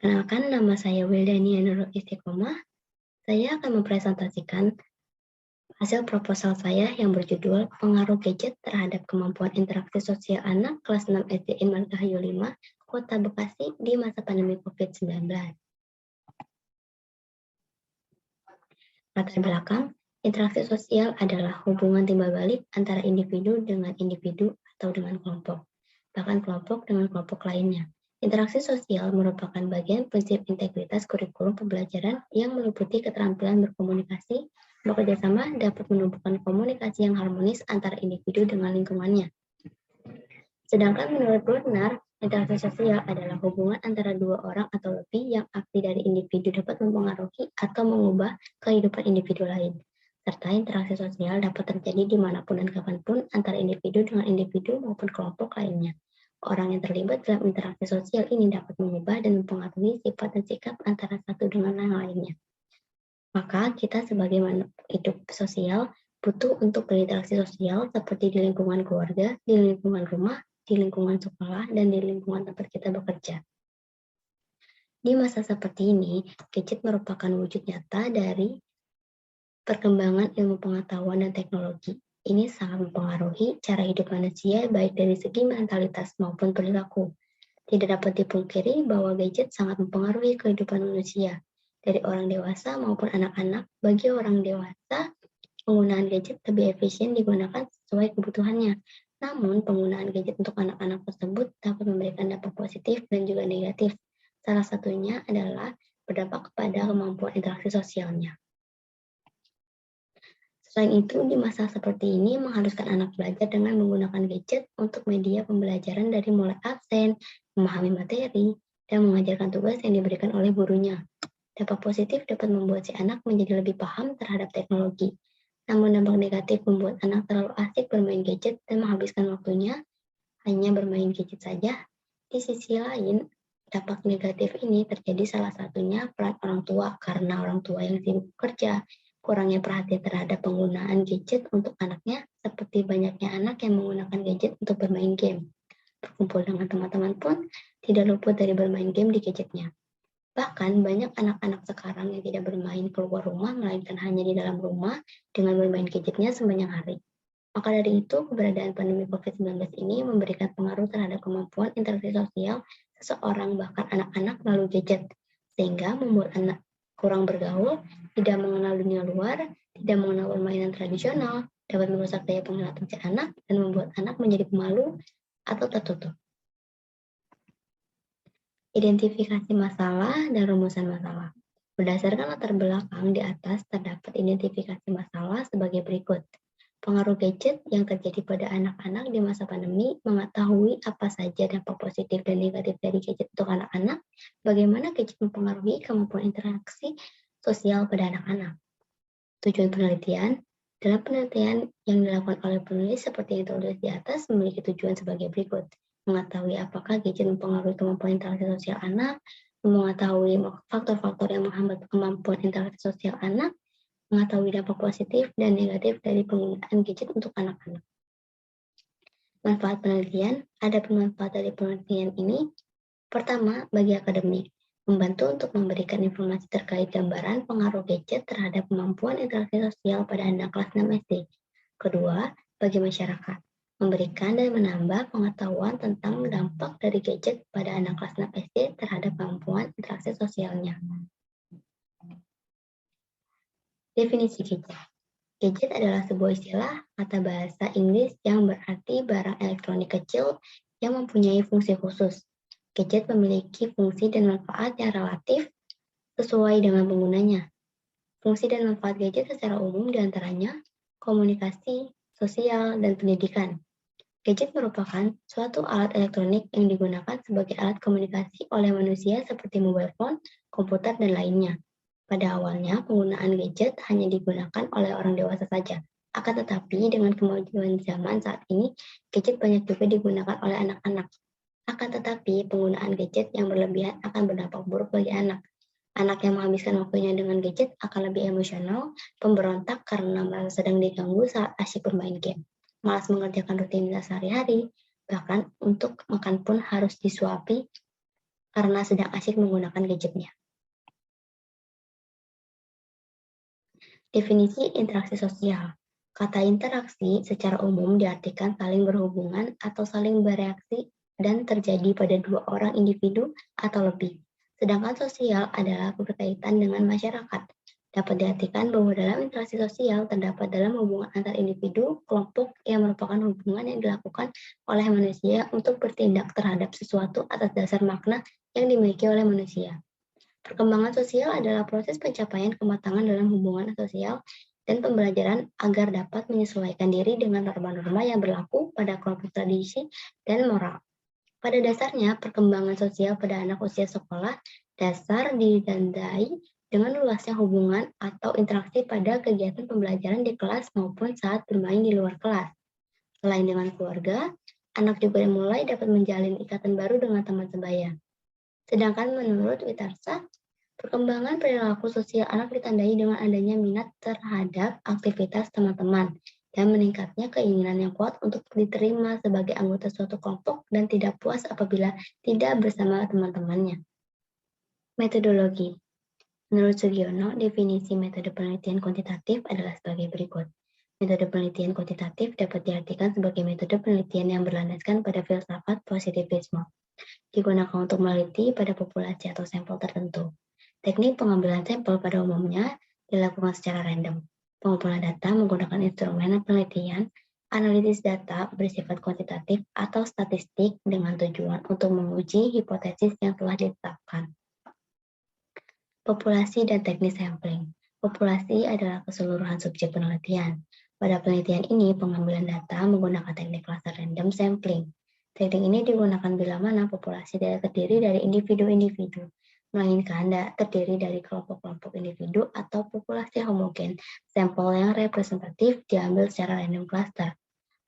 Perkenalkan, nama saya Wildania Nurul Istiqomah. Saya akan mempresentasikan hasil proposal saya yang berjudul Pengaruh Gadget Terhadap Kemampuan Interaksi Sosial Anak kelas 6 SD Margahayu 5, Kota Bekasi di masa pandemi COVID-19. Latar belakang, interaksi sosial adalah hubungan timbal balik antara individu dengan individu atau dengan kelompok, bahkan kelompok dengan kelompok lainnya. Interaksi sosial merupakan bagian prinsip integritas kurikulum pembelajaran yang meliputi keterampilan berkomunikasi, bekerja sama dapat menumbuhkan komunikasi yang harmonis antara individu dengan lingkungannya. Sedangkan menurut Butner, interaksi sosial adalah hubungan antara dua orang atau lebih yang aksi dari individu dapat mempengaruhi atau mengubah kehidupan individu lain. Serta interaksi sosial dapat terjadi dimanapun dan kapanpun antara individu dengan individu maupun kelompok lainnya. Orang yang terlibat dalam interaksi sosial ini dapat mengubah dan mempengaruhi sifat dan sikap antara satu dengan yang lainnya. Maka kita sebagai makhluk hidup sosial butuh untuk berinteraksi sosial seperti di lingkungan keluarga, di lingkungan rumah, di lingkungan sekolah, dan di lingkungan tempat kita bekerja. Di masa seperti ini, gadget merupakan wujud nyata dari perkembangan ilmu pengetahuan dan teknologi. Ini sangat mempengaruhi cara hidup manusia baik dari segi mentalitas maupun perilaku. Tidak dapat dipungkiri bahwa gadget sangat mempengaruhi kehidupan manusia, dari orang dewasa maupun anak-anak. Bagi orang dewasa, penggunaan gadget lebih efisien digunakan sesuai kebutuhannya. Namun, penggunaan gadget untuk anak-anak tersebut dapat memberikan dampak positif dan juga negatif. Salah satunya adalah berdampak kepada kemampuan interaksi sosialnya. Selain itu, di masa seperti ini mengharuskan anak belajar dengan menggunakan gadget untuk media pembelajaran dari mulai absen, memahami materi, dan mengajarkan tugas yang diberikan oleh gurunya. Dampak positif dapat membuat si anak menjadi lebih paham terhadap teknologi. Namun dampak negatif membuat anak terlalu asik bermain gadget dan menghabiskan waktunya hanya bermain gadget saja. Di sisi lain, dampak negatif ini terjadi salah satunya peran orang tua karena orang tua yang sibuk bekerja, kurangnya perhatian terhadap penggunaan gadget untuk anaknya, seperti banyaknya anak yang menggunakan gadget untuk bermain game. Berkumpul dengan teman-teman pun tidak luput dari bermain game di gadgetnya. Bahkan banyak anak-anak sekarang yang tidak bermain keluar rumah, melainkan hanya di dalam rumah dengan bermain gadgetnya sepanjang hari. Maka dari itu, keberadaan pandemi COVID-19 ini memberikan pengaruh terhadap kemampuan interaksi sosial seseorang, bahkan anak-anak melalui gadget, sehingga membuat anak kurang bergaul, tidak mengenal dunia luar, tidak mengenal permainan tradisional, dapat merusak daya penglihatan si anak, dan membuat anak menjadi pemalu atau tertutup. Identifikasi masalah dan rumusan masalah. Berdasarkan latar belakang di atas, terdapat identifikasi masalah sebagai berikut. Pengaruh gadget yang terjadi pada anak-anak di masa pandemi, mengetahui apa saja dampak positif dan negatif dari gadget untuk anak-anak, bagaimana gadget mempengaruhi kemampuan interaksi sosial pada anak-anak. Tujuan penelitian, dalam penelitian yang dilakukan oleh penulis seperti yang tertulis di atas memiliki tujuan sebagai berikut. Mengetahui apakah gadget mempengaruhi kemampuan interaksi sosial anak, mengetahui faktor-faktor yang menghambat kemampuan interaksi sosial anak, mengetahui dampak positif dan negatif dari penggunaan gadget untuk anak-anak. Manfaat penelitian, ada manfaat dari penelitian ini. Pertama, bagi akademik, membantu untuk memberikan informasi terkait gambaran pengaruh gadget terhadap kemampuan interaksi sosial pada anak kelas 6 SD. Kedua, bagi masyarakat, memberikan dan menambah pengetahuan tentang dampak dari gadget pada anak kelas 6 SD terhadap kemampuan interaksi sosialnya. Definisi gadget. Gadget adalah sebuah istilah kata bahasa Inggris yang berarti barang elektronik kecil yang mempunyai fungsi khusus. Gadget memiliki fungsi dan manfaat yang relatif sesuai dengan penggunanya. Fungsi dan manfaat gadget secara umum diantaranya komunikasi, sosial, dan pendidikan. Gadget merupakan suatu alat elektronik yang digunakan sebagai alat komunikasi oleh manusia seperti mobile phone, komputer, dan lainnya. Pada awalnya, penggunaan gadget hanya digunakan oleh orang dewasa saja. Akan tetapi, dengan kemajuan zaman saat ini, gadget banyak juga digunakan oleh anak-anak. Akan tetapi, penggunaan gadget yang berlebihan akan berdampak buruk bagi anak. Anak yang menghabiskan waktunya dengan gadget akan lebih emosional, pemberontak karena merasa sedang diganggu saat asyik bermain game, malas mengerjakan rutinitas sehari-hari, bahkan untuk makan pun harus disuapi karena sedang asyik menggunakan gadgetnya. Definisi interaksi sosial. Kata interaksi secara umum diartikan saling berhubungan atau saling bereaksi dan terjadi pada dua orang individu atau lebih. Sedangkan sosial adalah berkaitan dengan masyarakat. Dapat diartikan bahwa dalam interaksi sosial terdapat dalam hubungan antar individu, kelompok yang merupakan hubungan yang dilakukan oleh manusia untuk bertindak terhadap sesuatu atas dasar makna yang dimiliki oleh manusia. Perkembangan sosial adalah proses pencapaian kematangan dalam hubungan sosial dan pembelajaran agar dapat menyesuaikan diri dengan norma-norma yang berlaku pada kelompok tradisi dan moral. Pada dasarnya, perkembangan sosial pada anak usia sekolah dasar ditandai dengan luasnya hubungan atau interaksi pada kegiatan pembelajaran di kelas maupun saat bermain di luar kelas. Selain dengan keluarga, anak juga mulai dapat menjalin ikatan baru dengan teman sebaya. Sedangkan menurut Witarsa, perkembangan perilaku sosial anak ditandai dengan adanya minat terhadap aktivitas teman-teman dan meningkatnya keinginan yang kuat untuk diterima sebagai anggota suatu kelompok dan tidak puas apabila tidak bersama teman-temannya. Metodologi. Menurut Sugiono, definisi metode penelitian kuantitatif adalah sebagai berikut. Metode penelitian kuantitatif dapat diartikan sebagai metode penelitian yang berlandaskan pada filsafat positivisme. Digunakan untuk meneliti pada populasi atau sampel tertentu. Teknik pengambilan sampel pada umumnya dilakukan secara random. Pengumpulan data menggunakan instrumen penelitian, analisis data bersifat kuantitatif atau statistik dengan tujuan untuk menguji hipotesis yang telah ditetapkan. Populasi dan teknik sampling. Populasi adalah keseluruhan subjek penelitian. Pada penelitian ini, pengambilan data menggunakan teknik laser random sampling. Teknik ini digunakan bila mana populasi tidak terdiri dari individu-individu, melainkan terdiri dari kelompok-kelompok individu atau populasi homogen. Sampel yang representatif diambil secara random cluster.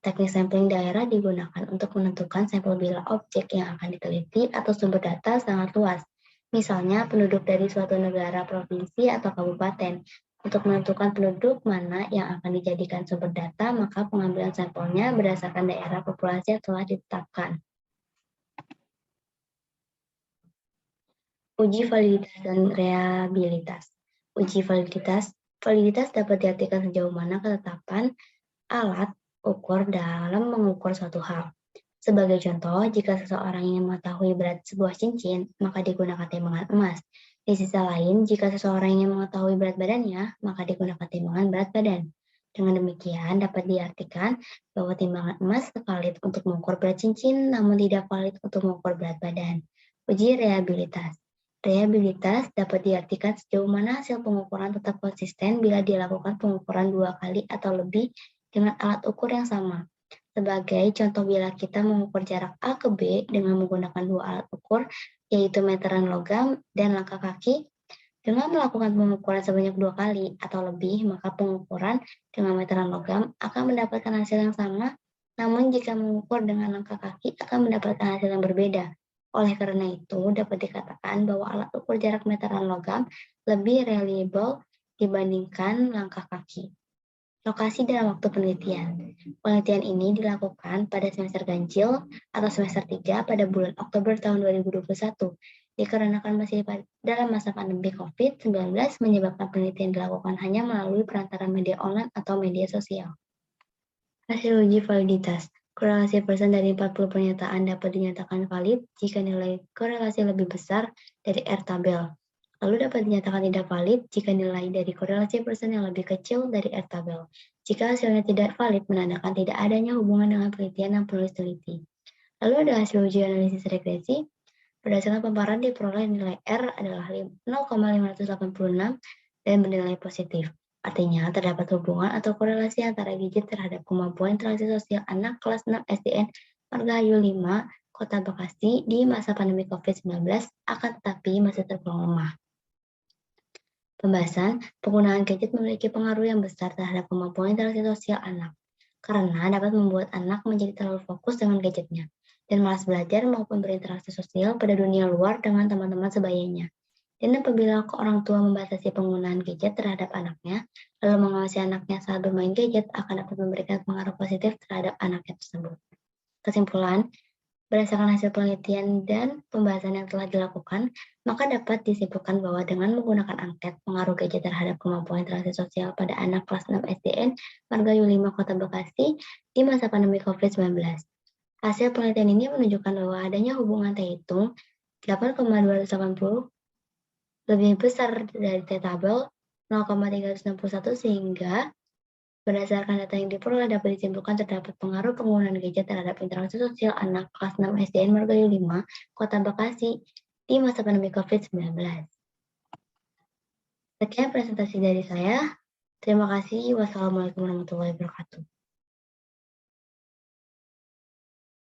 Teknik sampling daerah digunakan untuk menentukan sampel bila objek yang akan diteliti atau sumber data sangat luas. Misalnya penduduk dari suatu negara, provinsi, atau kabupaten. Untuk menentukan penduduk mana yang akan dijadikan sumber data, maka pengambilan sampelnya berdasarkan daerah populasi yang telah ditetapkan. Uji validitas dan reliabilitas. Uji validitas dapat diartikan sejauh mana ketetapan alat ukur dalam mengukur suatu hal. Sebagai contoh, jika seseorang ingin mengetahui berat sebuah cincin, maka digunakan timbangan emas. Di sisi lain, jika seseorang ingin mengetahui berat badannya, maka digunakan timbangan berat badan. Dengan demikian, dapat diartikan bahwa timbangan emas valid untuk mengukur berat cincin, namun tidak valid untuk mengukur berat badan. Uji reliabilitas. Reliabilitas dapat diartikan sejauh mana hasil pengukuran tetap konsisten bila dilakukan pengukuran 2 kali atau lebih dengan alat ukur yang sama. Sebagai contoh, bila kita mengukur jarak A ke B dengan menggunakan 2 alat ukur, yaitu meteran logam dan langkah kaki, dengan melakukan pengukuran sebanyak 2 kali atau lebih, maka pengukuran dengan meteran logam akan mendapatkan hasil yang sama, namun jika mengukur dengan langkah kaki akan mendapatkan hasil yang berbeda. Oleh karena itu, dapat dikatakan bahwa alat ukur jarak meteran logam lebih reliable dibandingkan langkah kaki. Lokasi dan waktu penelitian. Penelitian ini dilakukan pada semester ganjil atau semester 3 pada bulan Oktober tahun 2021. Dikarenakan masih dalam masa pandemi COVID-19 menyebabkan penelitian dilakukan hanya melalui perantara media online atau media sosial. Hasil uji validitas. Korelasi persen dari 40 pernyataan dapat dinyatakan valid jika nilai korelasi lebih besar dari R tabel. Lalu dapat dinyatakan tidak valid jika nilai dari korelasi persen yang lebih kecil dari R tabel. Jika hasilnya tidak valid, menandakan tidak adanya hubungan dengan penelitian yang perlu diteliti. Lalu ada hasil uji analisis regresi. Berdasarkan paparan diperoleh nilai R adalah 0,586 dan bernilai positif. Artinya, terdapat hubungan atau korelasi antara gadget terhadap kemampuan interaksi sosial anak kelas 6 SDN Margahayu 5, Kota Bekasi di masa pandemi COVID-19, akan tetapi masih tergolong lemah. Pembahasan, penggunaan gadget memiliki pengaruh yang besar terhadap kemampuan interaksi sosial anak, karena dapat membuat anak menjadi terlalu fokus dengan gadgetnya, dan malas belajar maupun berinteraksi sosial pada dunia luar dengan teman-teman sebayanya. Dan apabila orang tua membatasi penggunaan gadget terhadap anaknya, lalu mengawasi anaknya saat bermain gadget akan dapat memberikan pengaruh positif terhadap anaknya tersebut. Kesimpulan, Berdasarkan hasil penelitian dan pembahasan yang telah dilakukan, maka dapat disimpulkan bahwa dengan menggunakan angket, pengaruh gadget terhadap kemampuan interaksi sosial pada anak kelas 6 SDN Margahayu 5 Kota Bekasi di masa pandemi COVID-19. Hasil penelitian ini menunjukkan bahwa adanya hubungan T hitung 8,280 lebih besar dari T tabel 0,361 sehingga berdasarkan data yang diperoleh dapat disimpulkan terdapat pengaruh penggunaan gadget terhadap interaksi sosial anak kelas 6 SDN Margahayu 5, Kota Bekasi di masa pandemi COVID-19. Sekian presentasi dari saya. Terima kasih. Wassalamualaikum warahmatullahi wabarakatuh.